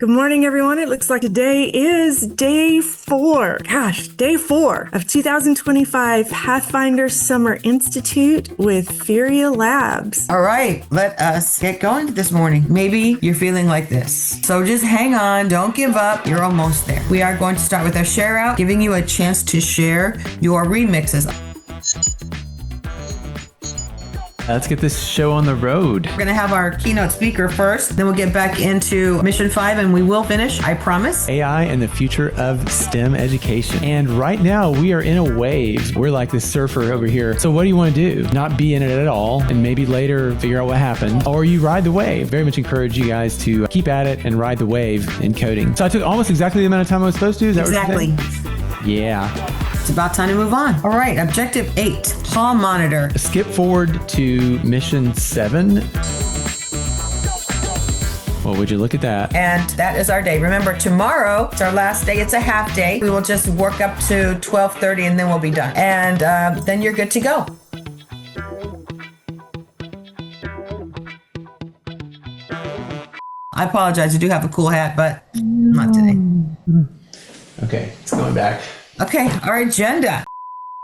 Good morning, everyone. It looks like today is day 4. Gosh, day 4 of 2025 Pathfinders Summer Institute with Firia Labs. All right, let us get going this morning. Maybe you're feeling like this. So just hang on. Don't give up. You're almost there. We are going to start with our share out, giving you a chance to share your remixes. Let's get this show on the road. We're going to have our keynote speaker first. Then we'll get back into Mission 5 and we will finish, I promise. AI and the future of STEM education. And right now we are in a wave. We're like this surfer over here. So what do you want to do? Not be in it at all and maybe later figure out what happened. Or you ride the wave. Very much encourage you guys to keep at it and ride the wave in coding. So I took almost exactly the amount of time I was supposed to. Is that exactly. what you're saying? Yeah. It's about time to move on. All right, objective 8, palm monitor. Skip forward to mission 7. Well, would you look at that? And that is our day. Remember, tomorrow, it's our last day. It's a half day. We will just work up to 12:30 and then we'll be done. And then you're good to go. I apologize. I do have a cool hat, but not today. Okay, it's going back. Okay, our agenda.